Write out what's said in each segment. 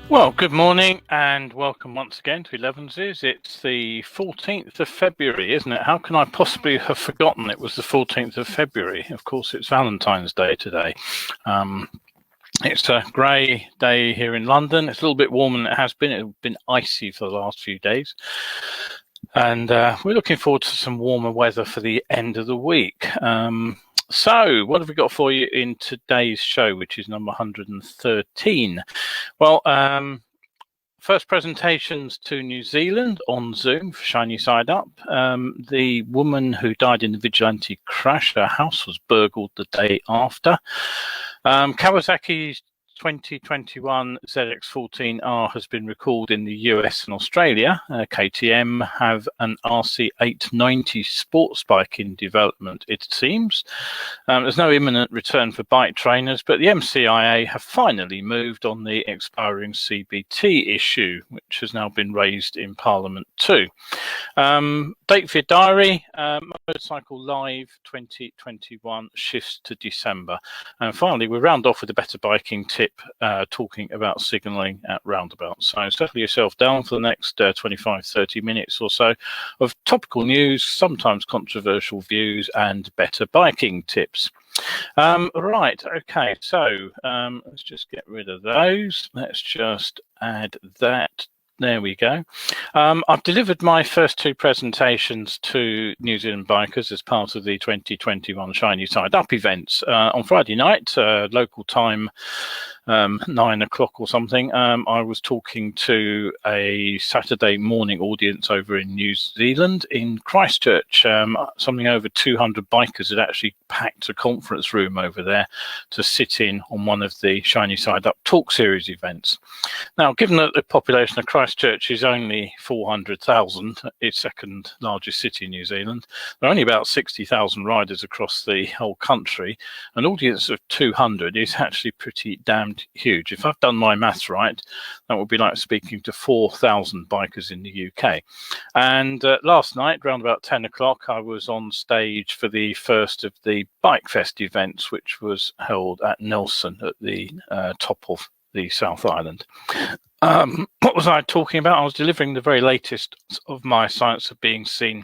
Well, good morning and welcome once again to Elevenses. It's the 14th of February, isn't it? How can I possibly have forgotten it was the 14th of February? Of course, it's Valentine's Day today. It's a grey day here in London. It's a little bit warmer than it has been. It's been icy for the last few days. And we're looking forward to some warmer weather for the end of the week. So what have we got for you in today's show, which is number 113? Well, first presentations to New Zealand on Zoom for Shiny Side Up. The woman who died in the vigilante crash, her house was burgled the day after. Kawasaki's 2021 ZX14R has been recalled in the US and Australia. KTM have an RC890 sports bike in development, it seems. There's no imminent return for bike trainers, but the MCIA have finally moved on the expiring CBT issue, which has now been raised in Parliament too. Date for your diary, Motorcycle Live 2021 shifts to December. And finally, we'll round off with a better biking tip, talking about signalling at roundabouts. So settle yourself down for the next 25-30 minutes or so of topical news, sometimes controversial views, and better biking tips. Right, okay, so let's just get rid of those. Let's just add that. There we go. I've delivered my first two presentations to New Zealand bikers as part of the 2021 Shiny Side Up events. On Friday night, local time, 9 o'clock or something, I was talking to a Saturday morning audience over in New Zealand in Christchurch. Something over 200 bikers had actually packed a conference room over there to sit in on one of the Shiny Side Up Talk Series events. Now, given that the population of Christchurch is only 400,000, its second largest city in New Zealand, there are only about 60,000 riders across the whole country. An audience of 200 is actually pretty damned huge. If I've done my maths right, that would be like speaking to 4,000 bikers in the UK. And last night, around about 10 o'clock, I was on stage for the first of the Bike Fest events, which was held at Nelson at the top of the South Island. What was I talking about? I was delivering the very latest of my Science of Being Seen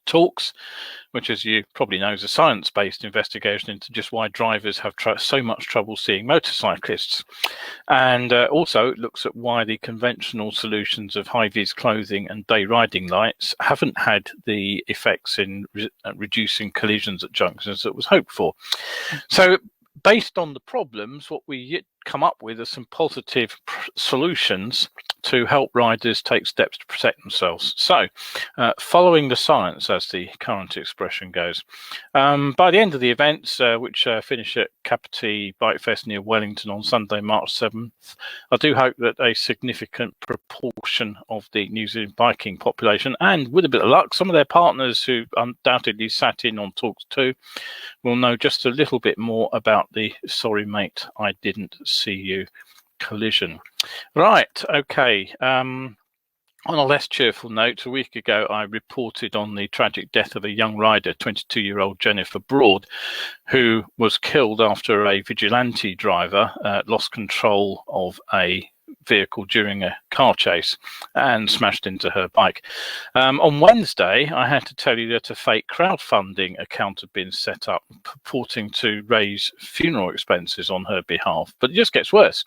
talks, which, as you probably know, is a science-based investigation into just why drivers have so much trouble seeing motorcyclists. And also it looks at why the conventional solutions of high-vis clothing and day riding lights haven't had the effects in reducing collisions at junctions that was hoped for. So based on the problems, what we come up with are some positive solutions to help riders take steps to protect themselves. So, following the science, as the current expression goes. By the end of the events, which finish at Kapiti Bike Fest near Wellington on Sunday, March 7th, I do hope that a significant proportion of the New Zealand biking population, and with a bit of luck, some of their partners who undoubtedly sat in on talks too, will know just a little bit more about the sorry mate, I didn't see you collision. Right, okay. On a less cheerful note, a week ago I reported on the tragic death of a young rider, 22-year-old Jennifer Broad, who was killed after a vigilante driver lost control of a vehicle during a car chase and smashed into her bike. On Wednesday, I had to tell you that a fake crowdfunding account had been set up purporting to raise funeral expenses on her behalf. But it just gets worse.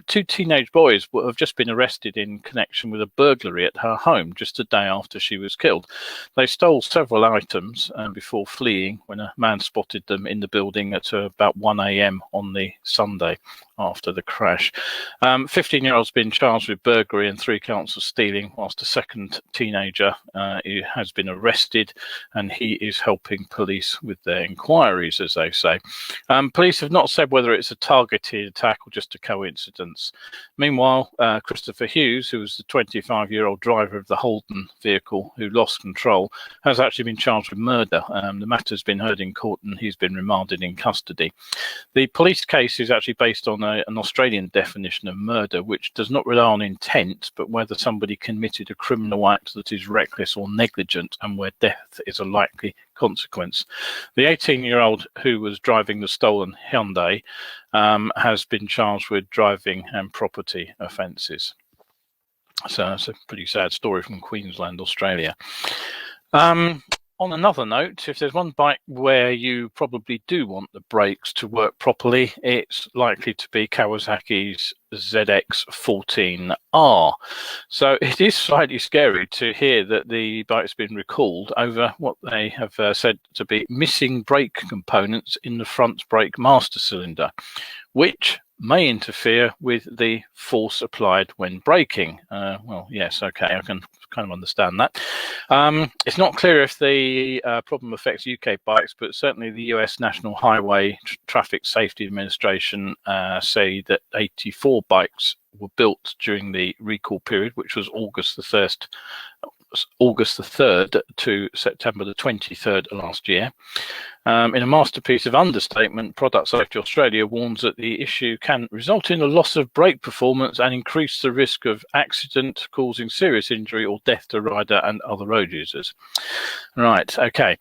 Two teenage boys have just been arrested in connection with a burglary at her home just a day after she was killed. They stole several items before fleeing when a man spotted them in the building at about 1 a.m. on the Sunday after the crash. 15-year-old's been charged with burglary and 3 counts of stealing, whilst a second teenager has been arrested, and he is helping police with their inquiries, as they say. Police have not said whether it's a targeted attack or just a coincidence. Meanwhile, Christopher Hughes, who was the 25-year-old driver of the Holden vehicle who lost control, has actually been charged with murder. The matter's been heard in court and he's been remanded in custody. The police case is actually based on an Australian definition of murder, which does not rely on intent, but whether somebody committed a criminal act that is reckless or negligent and where death is a likely consequence. The 18-year-old who was driving the stolen Hyundai has been charged with driving and property offences. So it's a pretty sad story from Queensland, Australia. On another note, if there's one bike where you probably do want the brakes to work properly, it's likely to be Kawasaki's ZX14R. So it is slightly scary to hear that the bike's been recalled over what they have said to be missing brake components in the front brake master cylinder, which may interfere with the force applied when braking. Well, yes, okay, I can kind of understand that. It's not clear if the problem affects UK bikes, but certainly the US National Highway Traffic Safety Administration say that 84 bikes were built during the recall period, which was August the 3rd to September the 23rd last year. In a masterpiece of understatement, Product Safety Australia warns that the issue can result in a loss of brake performance and increase the risk of accident, causing serious injury or death to rider and other road users. Right, okay.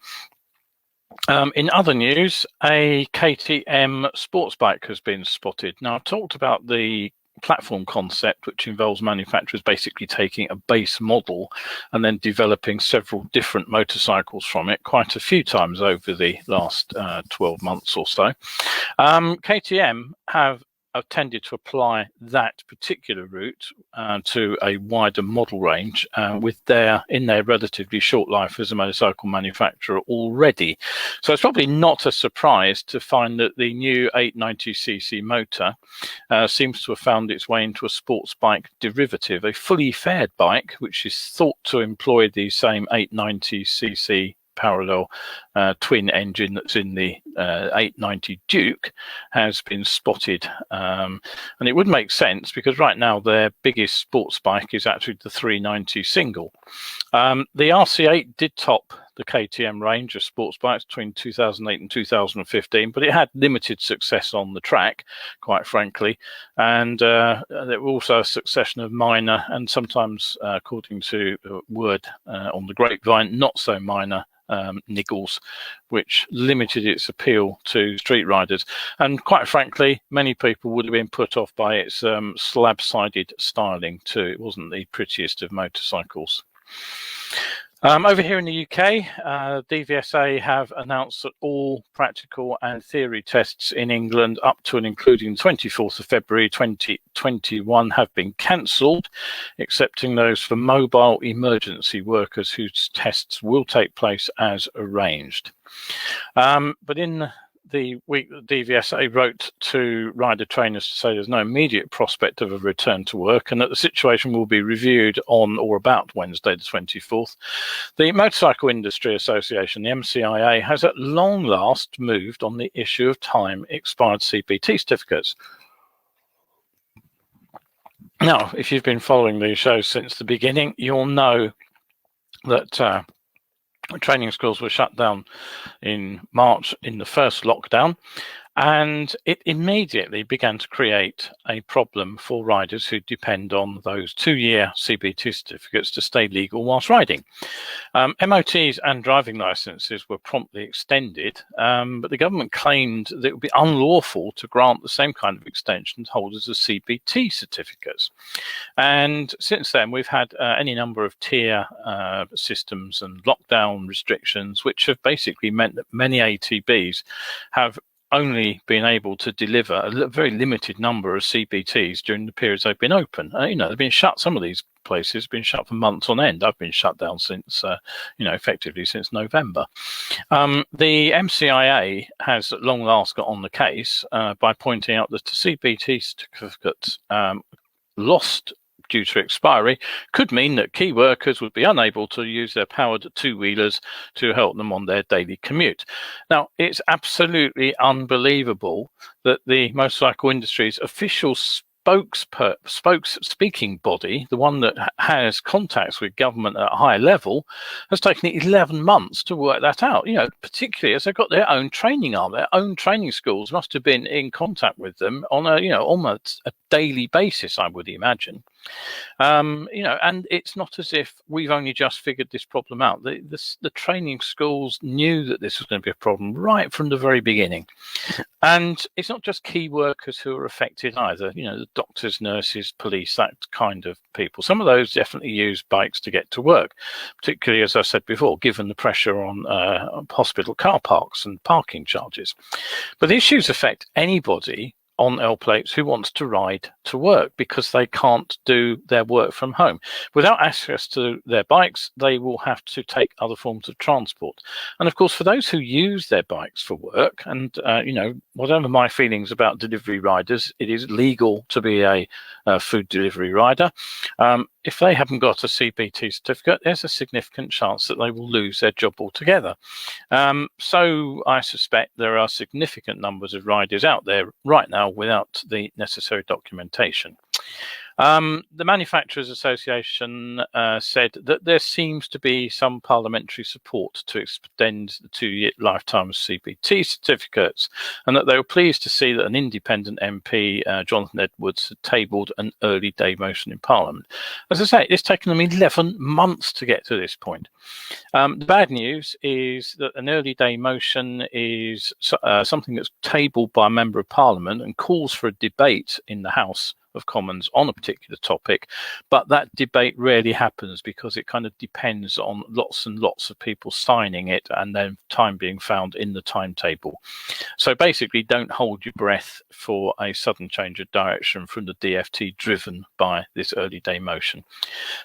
In other news, a KTM sports bike has been spotted. Now, I've talked about the platform concept, which involves manufacturers basically taking a base model and then developing several different motorcycles from it quite a few times over the last 12 months or so. KTM have tended to apply that particular route to a wider model range in their relatively short life as a motorcycle manufacturer already. So it's probably not a surprise to find that the new 890cc motor seems to have found its way into a sports bike derivative, a fully fared bike, which is thought to employ the same 890cc parallel twin engine that's in the 890 Duke, has been spotted, and it would make sense because right now their biggest sports bike is actually the 390 single. The RC8 did top the KTM range of sports bikes between 2008 and 2015, but it had limited success on the track, quite frankly, and there were also a succession of minor and sometimes, according to word on the grapevine, not so minor niggles, which limited its appeal to street riders. And quite frankly, many people would have been put off by its slab-sided styling too. It wasn't the prettiest of motorcycles. Over here in the UK, DVSA have announced that all practical and theory tests in England up to and including 24th of February 2021 have been cancelled, excepting those for mobile emergency workers whose tests will take place as arranged. But in the week that DVSA wrote to rider trainers to say there's no immediate prospect of a return to work and that the situation will be reviewed on or about Wednesday the 24th, the Motorcycle Industry Association, the MCIA, has at long last moved on the issue of time expired CPT certificates. Now, if you've been following these shows since the beginning, you'll know that training schools were shut down in March in the first lockdown, and it immediately began to create a problem for riders who depend on those 2-year CPT certificates to stay legal whilst riding. MOTs and driving licenses were promptly extended, but the government claimed that it would be unlawful to grant the same kind of extension to holders of CPT certificates. And since then, we've had any number of tier systems and lockdown restrictions, which have basically meant that many ATBs have only been able to deliver a very limited number of CPTs during the periods they've been open. They've been shut. Some of these places have been shut for months on end. I've been shut down since, effectively since November. The MCIA has at long last got on the case by pointing out that the CPT certificates lost due to expiry could mean that key workers would be unable to use their powered two-wheelers to help them on their daily commute. Now, it's absolutely unbelievable that the motorcycle industry's official speaking body, the one that has contacts with government at a higher level, has taken 11 months to work that out. Particularly as they've got their own training arm, their own training schools must have been in contact with them on a almost a daily basis, I would imagine. And it's not as if we've only just figured this problem out. The training schools knew that this was going to be a problem right from the very beginning. And it's not just key workers who are affected either, the doctors, nurses, police, that kind of people. Some of those definitely use bikes to get to work, particularly, as I said before, given the pressure on hospital car parks and parking charges. But the issues affect anybody on L plates who wants to ride to work because they can't do their work from home. Without access to their bikes, they will have to take other forms of transport. And of course, for those who use their bikes for work, and whatever my feelings about delivery riders, it is legal to be a food delivery rider. If they haven't got a CBT certificate, there's a significant chance that they will lose their job altogether. So I suspect there are significant numbers of riders out there right now without the necessary documentation. The Manufacturers Association said that there seems to be some parliamentary support to extend the 2-year lifetime of CBT certificates, and that they were pleased to see that an independent MP, Jonathan Edwards, had tabled an early day motion in Parliament. As I say, it's taken them 11 months to get to this point. The bad news is that an early day motion is something that's tabled by a member of Parliament and calls for a debate in the House of Commons on a particular topic, but that debate rarely happens because it kind of depends on lots and lots of people signing it and then time being found in the timetable. So basically, don't hold your breath for a sudden change of direction from the DFT driven by this early day motion.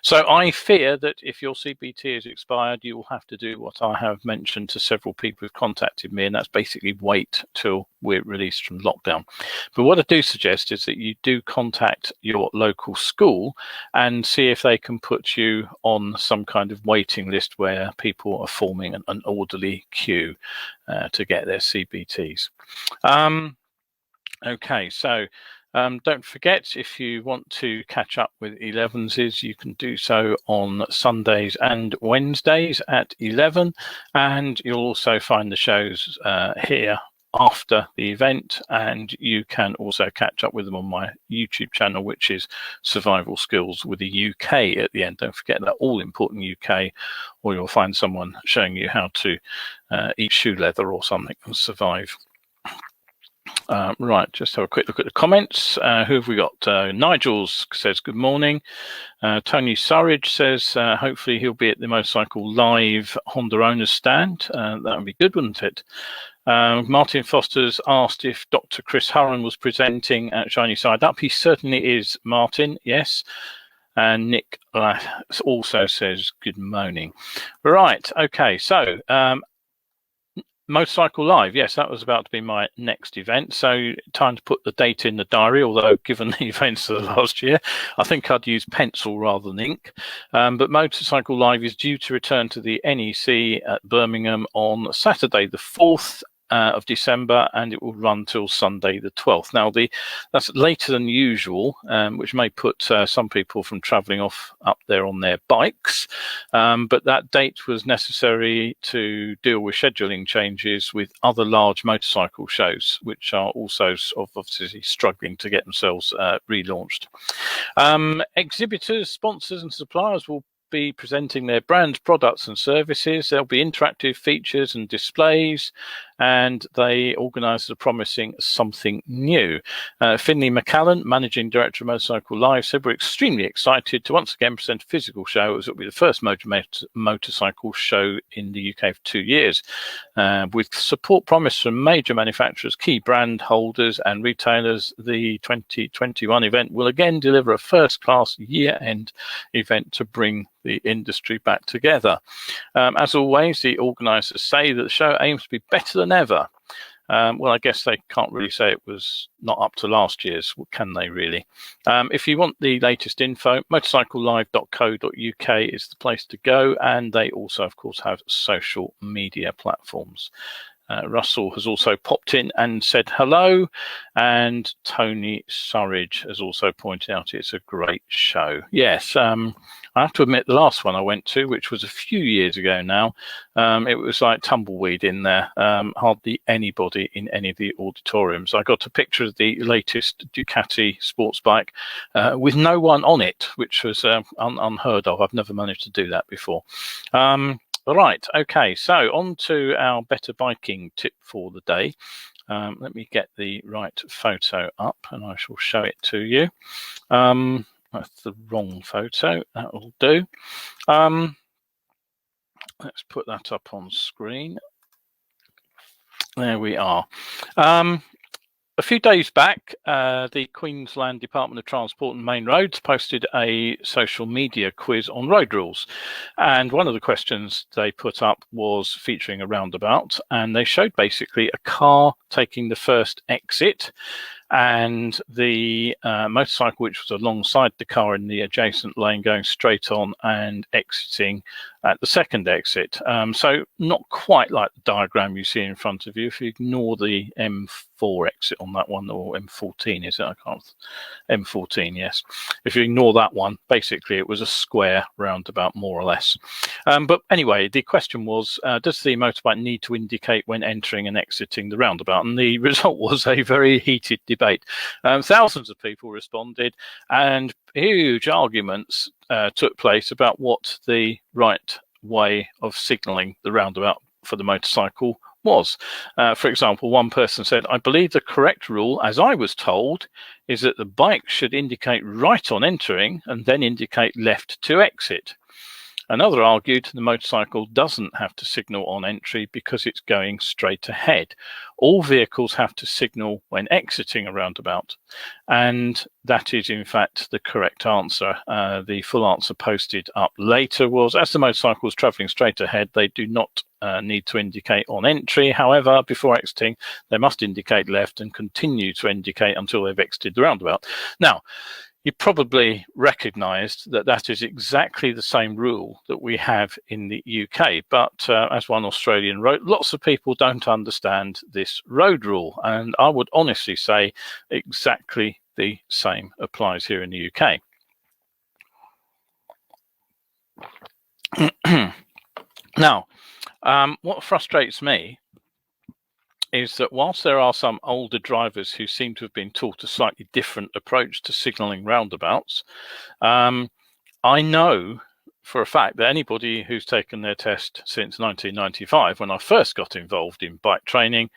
So I fear that if your CBT is expired, you will have to do what I have mentioned to several people who've contacted me, and that's basically wait till we're released from lockdown. But what I do suggest is that you do contact your local school and see if they can put you on some kind of waiting list where people are forming an orderly queue to get their CBTs. Okay, so don't forget, if you want to catch up with Elevenses, you can do so on Sundays and Wednesdays at 11, and you'll also find the shows here after the event, and you can also catch up with them on my YouTube channel, which is Survival Skills with a UK at the end. Don't forget that all important UK, or you'll find someone showing you how to eat shoe leather or something and survive. Right, just have a quick look at the comments. Who have we got? Nigel says good morning. Tony Surridge says hopefully he'll be at the Motorcycle Live Honda Owners stand. That would be good, wouldn't it? Martin Foster's asked if Dr. Chris Hurren was presenting at Shiny Side Up. He certainly is, Martin, yes. And Nick also says good morning. Right, okay, so Motorcycle Live, yes, that was about to be my next event. So time to put the date in the diary, although given the events of the last year, I think I'd use pencil rather than ink. But Motorcycle Live is due to return to the NEC at Birmingham on Saturday the 4th of December, and it will run till Sunday the 12th. Now, that's later than usual, which may put some people from travelling off up there on their bikes, but that date was necessary to deal with scheduling changes with other large motorcycle shows, which are also obviously struggling to get themselves relaunched. Exhibitors, sponsors and suppliers will be presenting their brand products and services. There'll be interactive features and displays, and they organisers are promising something new. Finley McCallan, Managing Director of Motorcycle Live, said we're extremely excited to once again present a physical show, as it will be the first motorcycle show in the UK for 2 years. With support promised from major manufacturers, key brand holders and retailers, the 2021 event will again deliver a first-class year-end event to bring the industry back together. As always, the organisers say that the show aims to be better than ever. Well, I guess they can't really say it was not up to last year's, can they really? If you want the latest info, motorcyclelive.co.uk is the place to go, and they also, of course, have social media platforms. Russell has also popped in and said hello, and Tony Surridge has also pointed out it's a great show. Yes, I have to admit, the last one I went to, which was a few years ago now, it was like tumbleweed in there, hardly anybody in any of the auditoriums. I got a picture of the latest Ducati sports bike with no one on it, which was unheard of. I've never managed to do that before. Right, okay, so on to our better biking tip for the day. Let me get the right photo up and I shall show it to you. That's the wrong photo. That will do. Let's put that up on screen. There we are. A few days back, the Queensland Department of Transport and Main Roads posted a social media quiz on road rules. And one of the questions they put up was featuring a roundabout. And they showed basically a car taking the first exit and the motorcycle, which was alongside the car in the adjacent lane, going straight on and exiting at the second exit. So not quite like the diagram you see in front of you. If you ignore the M4 exit on that one, or M14 is it? I can't. M14, yes. If you ignore that one, basically it was a square roundabout, more or less. But anyway, the question was, does the motorbike need to indicate when entering and exiting the roundabout? And the result was a very heated debate. Thousands of people responded, and huge arguments took place about what the right way of signalling the roundabout for the motorcycle was. For example, one person said, "I believe the correct rule, as I was told, is that the bike should indicate right on entering and then indicate left to exit." Another argued the motorcycle doesn't have to signal on entry because it's going straight ahead. All vehicles have to signal when exiting a roundabout. And that is, in fact, the correct answer. The full answer posted up later was, as the motorcycle is travelling straight ahead, they do not need to indicate on entry. However, before exiting, they must indicate left and continue to indicate until they've exited the roundabout. Now, you probably recognised that that is exactly the same rule that we have in the UK. But as one Australian wrote, lots of people don't understand this road rule. And I would honestly say exactly the same applies here in the UK. Now, what frustrates me is that whilst there are some older drivers who seem to have been taught a slightly different approach to signalling roundabouts, I know for a fact that anybody who's taken their test since 1995, when I first got involved in bike training,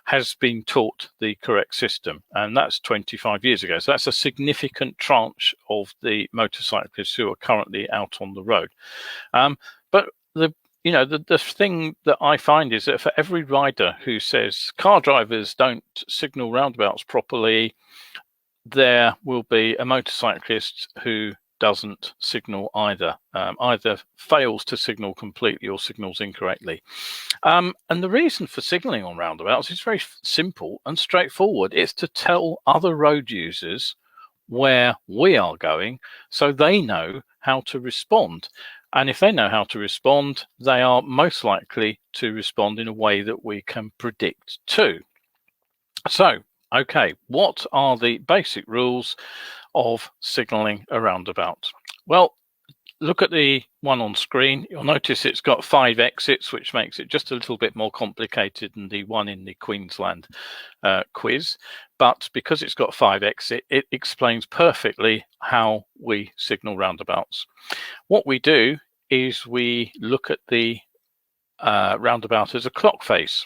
has been taught the correct system. And that's 25 years ago. So that's a significant tranche of the motorcyclists who are currently out on the road. But the thing that I find is that for every rider who says car drivers don't signal roundabouts properly, there will be a motorcyclist who doesn't signal either, either fails to signal completely or signals incorrectly. And the reason for signalling on roundabouts is very simple and straightforward. It's to tell other road users where we are going so they know how to respond. And if they know how to respond, they are most likely to respond in a way that we can predict too. So, okay, what are the basic rules of signalling a roundabout? Well, look at the one on screen. You'll notice it's got 5 exits, which makes it just a little bit more complicated than the one in the Queensland quiz. But because it's got 5 exits, it explains perfectly how we signal roundabouts. What we do is we look at the roundabout as a clock face.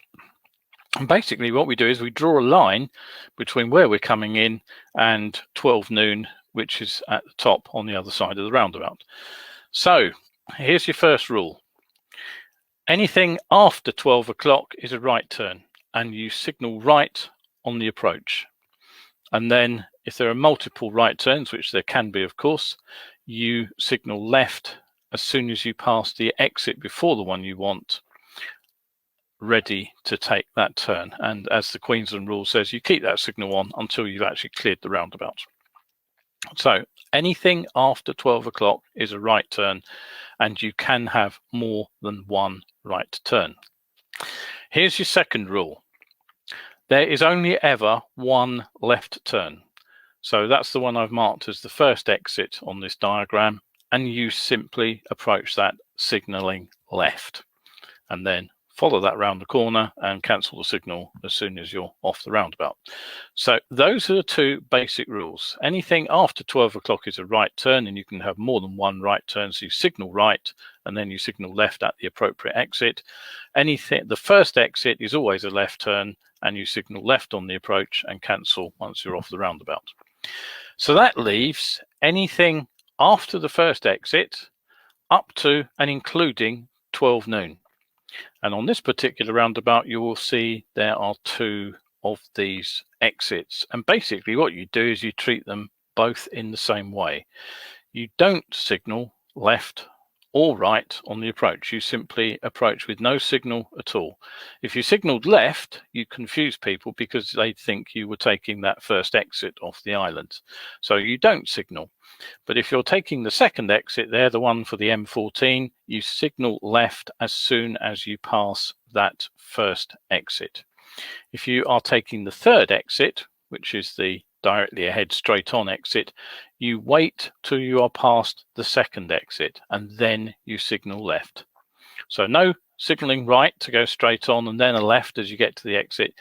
And basically what we do is we draw a line between where we're coming in and 12 noon, which is at the top on the other side of the roundabout. So here's your first rule. Anything after 12 o'clock is a right turn, and you signal right on the approach. And then if there are multiple right turns, which there can be, of course, you signal left as soon as you pass the exit before the one you want, ready to take that turn. And as the Queensland rule says, you keep that signal on until you've actually cleared the roundabout. So anything after 12 o'clock is a right turn, and you can have more than one right turn. Here's your second rule. There is only ever one left turn. So that's the one I've marked as the first exit on this diagram. and you simply approach that signaling left, and then follow that round the corner and cancel the signal as soon as you're off the roundabout. So those are the two basic rules. Anything after 12 o'clock is a right turn, and you can have more than one right turn. So you signal right and then you signal left at the appropriate exit. The first exit is always a left turn, and you signal left on the approach and cancel once you're off the roundabout. So that leaves anything after the first exit up to and including 12 noon. And on this particular roundabout, you will see there are two of these exits. And basically what you do is you treat them both in the same way. You don't signal left or right on the approach. You simply approach with no signal at all. If you signaled left, you confuse people because they think you were taking that first exit off the island. So you don't signal. But if you're taking the second exit there, the one for the M14, you signal left as soon as you pass that first exit. If you are taking the third exit, which is the directly ahead straight on exit, you wait till you are past the second exit and then you signal left. So no signaling right to go straight on and then a left as you get to the exit.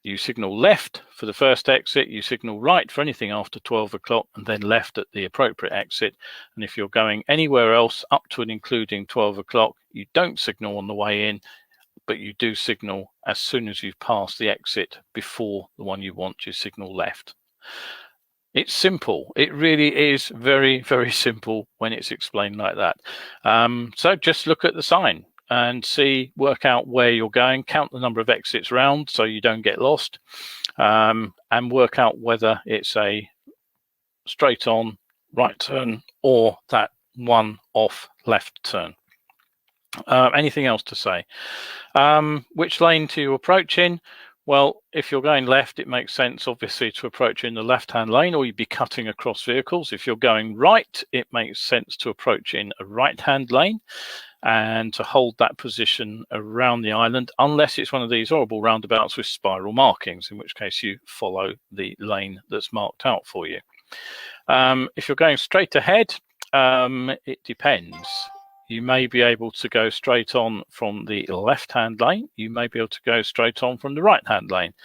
You signal left for the first exit, you signal right for anything after 12 o'clock, and then left at the appropriate exit. And if you're going anywhere else up to and including 12 o'clock, you don't signal on the way in, but you do signal as soon as you've passed the exit before the one you want, you signal left. It's simple. It really is very, very simple when it's explained like that. So just look at the sign and work out where you're going, count the number of exits round so you don't get lost, and work out whether it's a straight on right turn or that one off left turn. Anything else to say? Which lane do you approach in? Well, if you're going left, it makes sense, obviously, to approach in the left-hand lane, or you'd be cutting across vehicles. If you're going right, it makes sense to approach in a right-hand lane and to hold that position around the island, unless it's one of these horrible roundabouts with spiral markings, in which case you follow the lane that's marked out for you. If you're going straight ahead, it depends. You may be able to go straight on from the left-hand lane. You may be able to go straight on from the right-hand lane.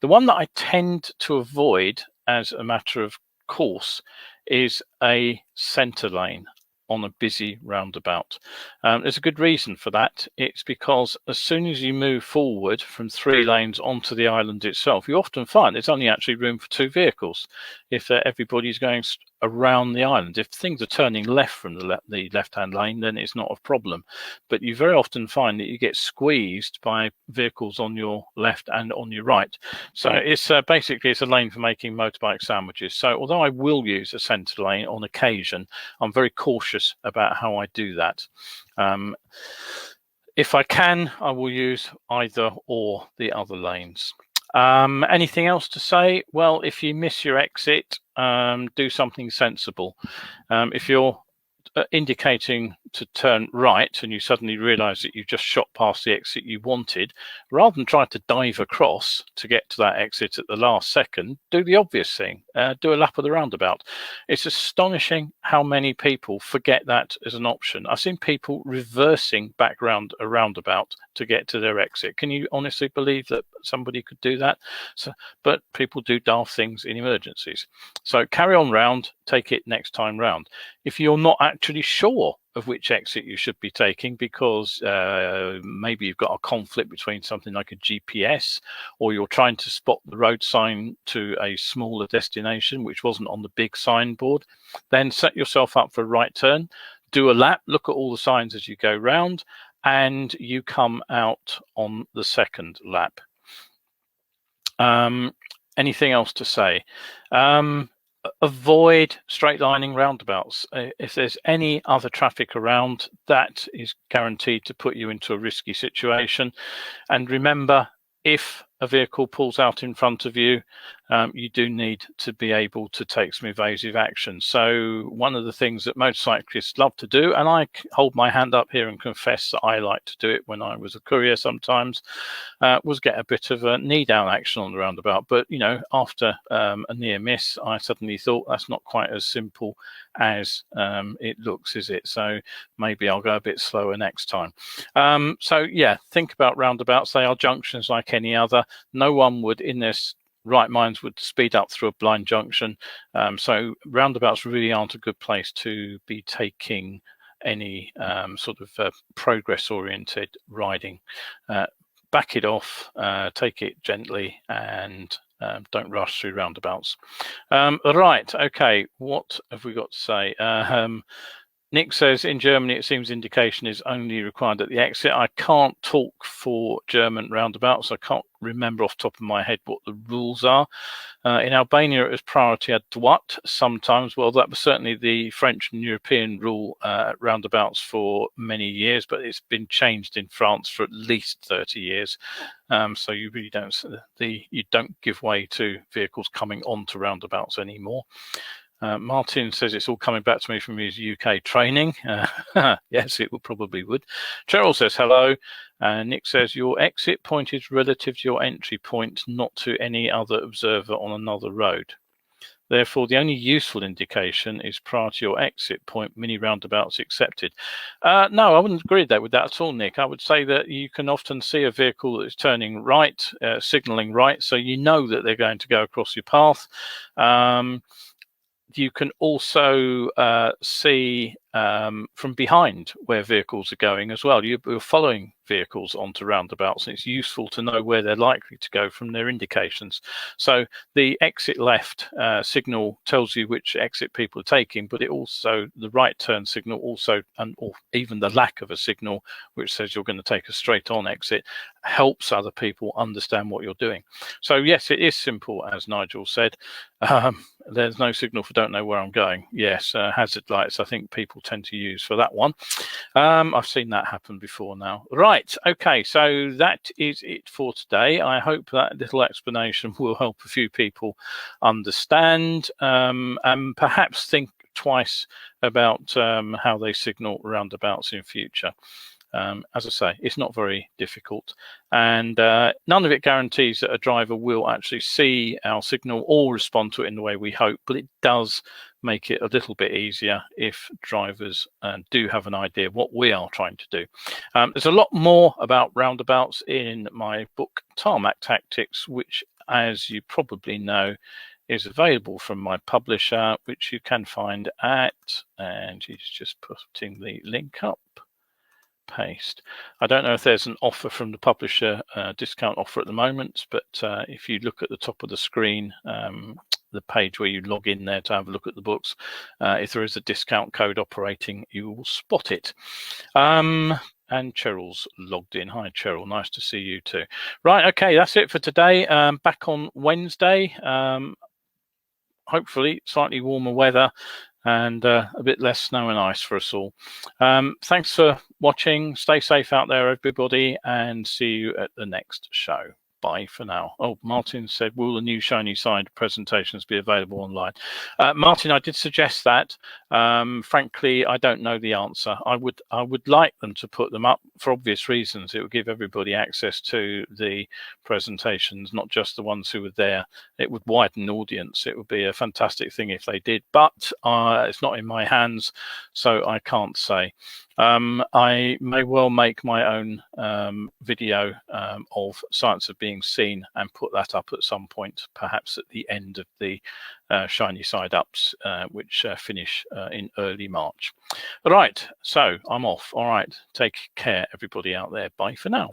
The one that I tend to avoid as a matter of course is a centre lane on a busy roundabout. There's a good reason for that. It's because as soon as you move forward from 3 lanes onto the island itself, you often find there's only actually room for 2 vehicles if everybody's going around the island. If things are turning left from the left-hand lane, then it's not a problem. But you very often find that you get squeezed by vehicles on your left and on your right. So it's basically it's a lane for making motorbike sandwiches. So although I will use a centre lane on occasion, I'm very cautious about how I do that. If I can, I will use either or the other lanes. Anything else to say? Well, if you miss your exit, do something sensible. If you're indicating to turn right and you suddenly realize that you've just shot past the exit you wanted, rather than try to dive across to get to that exit at the last second, do the obvious thing, do a lap of the roundabout. It's astonishing how many people forget that as an option. I've seen people reversing back round a roundabout to get to their exit. Can you honestly believe that somebody could do that? But people do daft things in emergencies. So carry on round, take it next time round. If you're not actually sure of which exit you should be taking because maybe you've got a conflict between something like a GPS, or you're trying to spot the road sign to a smaller destination which wasn't on the big signboard, then set yourself up for a right turn, do a lap, look at all the signs as you go round, and you come out on the second lap. Anything else to say? Avoid straight lining roundabouts. If there's any other traffic around, that is guaranteed to put you into a risky situation. And remember, if a vehicle pulls out in front of you, you do need to be able to take some evasive action. So one of the things that motorcyclists love to do, and I hold my hand up here and confess that I like to do it when I was a courier sometimes, was get a bit of a knee down action on the roundabout. But, you know, after a near miss, I suddenly thought that's not quite as simple as it looks, is it? So maybe I'll go a bit slower next time. So yeah, think about roundabouts. They are junctions like any other. No one would in this right minds would speed up through a blind junction. So roundabouts really aren't a good place to be taking any sort of progress oriented riding. Back it off, take it gently, and don't rush through roundabouts. Right, okay, what have we got to say? Nick says in Germany it seems indication is only required at the exit. I can't talk for German roundabouts. I can't remember off the top of my head what the rules are. In Albania it was priority à droite sometimes. Well, that was certainly the French and European rule at roundabouts for many years, but it's been changed in France for at least 30 years. So you really don't give way to vehicles coming onto roundabouts anymore. Martin says it's all coming back to me from his UK training. Yes, it probably would. Cheryl says hello. Nick says your exit point is relative to your entry point, not to any other observer on another road. Therefore, the only useful indication is prior to your exit point, mini roundabouts accepted. No, I wouldn't agree with that at all, Nick. I would say that you can often see a vehicle that is turning right, signalling right, so you know that they're going to go across your path. You can also see from behind where vehicles are going as well. You're following vehicles onto roundabouts, and it's useful to know where they're likely to go from their indications. So the exit left signal tells you which exit people are taking, but it also, the right turn signal also, or even the lack of a signal which says you're going to take a straight on exit, helps other people understand what you're doing. So yes, it is simple, as Nigel said. There's no signal for don't know where I'm going. Yes, hazard lights I think people tend to use for that one. I've seen that happen before now. Right, okay, so that is it for today. I hope that little explanation will help a few people understand and perhaps think twice about how they signal roundabouts in future. As I say, it's not very difficult, and none of it guarantees that a driver will actually see our signal or respond to it in the way we hope, but it does make it a little bit easier if drivers do have an idea of what we are trying to do. There's a lot more about roundabouts in my book Tarmac Tactics, which, as you probably know, is available from my publisher, which you can find at, and he's just putting the link up. Paste. I don't know if there's an offer from the publisher, discount offer at the moment, but if you look at the top of the screen, the page where you log in there to have a look at the books, if there is a discount code operating, you will spot it. And Cheryl's logged in. Hi, Cheryl. Nice to see you too. Right, okay, that's it for today. Back on Wednesday. Hopefully, slightly warmer weather and a bit less snow and ice for us all. Thanks for watching. Stay safe out there, everybody, and see you at the next show. Bye for now. Oh, Martin said, will the new shiny side presentations be available online? Martin, I did suggest that. Frankly, I don't know the answer. I would like them to put them up for obvious reasons. It would give everybody access to the presentations, not just the ones who were there. It would widen the audience. It would be a fantastic thing if they did, but it's not in my hands, so I can't say. I may well make my own video of Science of Being Seen and put that up at some point, perhaps at the end of the Shiny Side Ups, which finish in early March. All right, so I'm off. All right, take care, everybody out there. Bye for now.